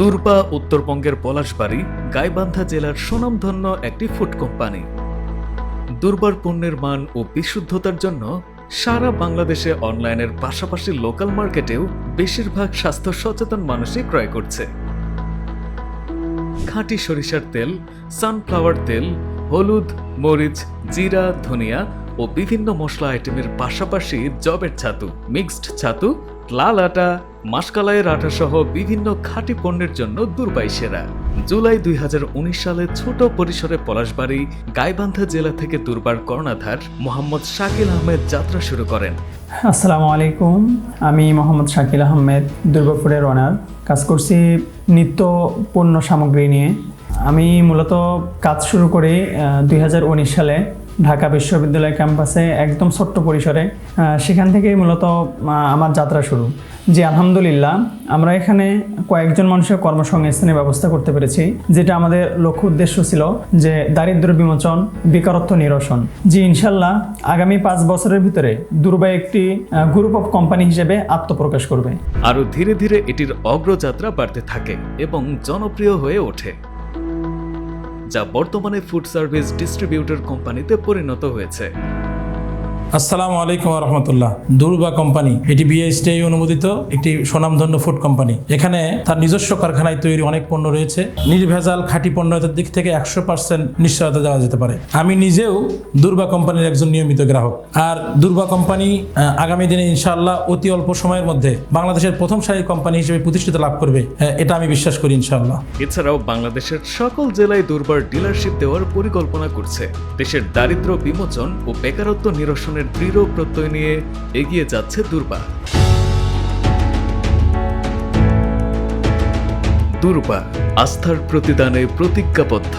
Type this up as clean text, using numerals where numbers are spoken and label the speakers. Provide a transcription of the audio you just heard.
Speaker 1: দুর্বা উত্তরবঙ্গের পলাশবাড়ী, গাইবান্ধা জেলার সুনামধন্য একটি ফুড কোম্পানি। দুর্বার পণ্যের মান ও বিশুদ্ধতার জন্য সারা বাংলাদেশে অনলাইনের পাশাপাশি লোকাল মার্কেটেও বেশিরভাগ স্বাস্থ্য সচেতন মানুষই ক্রয় করছে। খাঁটি সরিষার তেল, সানফ্লাওয়ার তেল, হলুদ, মরিচ, জিরা, ধনিয়া ও বিভিন্ন মশলা আইটেমের পাশাপাশি জবের ছাতু, মিক্সড ছাতু, লাল আটা, মাসকালাইয়ের আটা সহ বিভিন্ন খাঁটি পণ্যের জন্য দুর্বাই সেরা। জুলাই 2019 সালে ছোট পরিসরে পলাশবাড়ী, গাইবান্ধা জেলা থেকে দুর্বার কর্ণধার মোহাম্মদ শাকিল আহমেদ যাত্রা শুরু করেন।
Speaker 2: আসসালামু আলাইকুম, আমি মোহাম্মদ শাকিল আহমেদ, দুর্গাপুরের ওনার। কাজ করছি নিত্য পণ্য সামগ্রী নিয়ে। আমি মূলত কাজ শুরু করি 2019 সালে ঢাকা বিশ্ববিদ্যালয় ক্যাম্পাসে, একদম ছোট্ট পরিসরে। সেখান থেকেই মূলত আমার যাত্রা শুরু। জি আলহামদুলিল্লাহ, আমরা এখানে কয়েকজন মানুষের কর্মসংস্থানের ব্যবস্থা করতে পেরেছি, যেটা আমাদের লক্ষ্য উদ্দেশ্য ছিল যে দারিদ্র্য বিমোচন, বেকারত্ব নিরসন। জি ইনশাল্লাহ আগামী 5 বছরের ভিতরে দুর্বা একটি গ্রুপ অফ কোম্পানি হিসেবে আত্মপ্রকাশ করবে।
Speaker 1: আরও ধীরে ধীরে এটির অগ্রযাত্রা বাড়তে থাকে এবং জনপ্রিয় হয়ে ওঠে, যা বর্তমানে ফুড সার্ভিস ডিস্ট্রিবিউটর কোম্পানিতে পরিণত হয়েছে।
Speaker 3: আসসালামু আলাইকুম রহমতুল্লাহ। দুর্বা কোম্পানি এটি বিএসটিআই অনুমোদিত একটি স্বনামধন্য ফুড কোম্পানি। এখানে তার নিজস্ব কারখানায় তৈরি অনেক পণ্য রয়েছে। নির্ভেজাল খাঁটি পণ্যের দিক থেকে 100% নিশ্চয়তা দেওয়া যেতে পারে। আমি নিজেও দুর্বা কোম্পানির একজন নিয়মিত গ্রাহক। আর দুর্বা কোম্পানি আগামী দিনে ইনশাআল্লাহ অতি অল্প সময়ের মধ্যে বাংলাদেশের প্রথম সারির কোম্পানি হিসেবে প্রতিষ্ঠিত লাভ করবে, এটা আমি বিশ্বাস করি ইনশাআল্লাহ।
Speaker 1: এছাড়াও বাংলাদেশের সকল জেলায় দুর্বার ডিলারশিপ দেওয়ার পরিকল্পনা করছে। দেশের দারিদ্র্য বিমোচন ও বেকারত্ব নিরসনের দৃঢ় প্রত্যয় নিয়ে এগিয়ে যাচ্ছে দুর্বা। দুর্বা আস্থার প্রতিদানে প্রতিজ্ঞাবদ্ধ।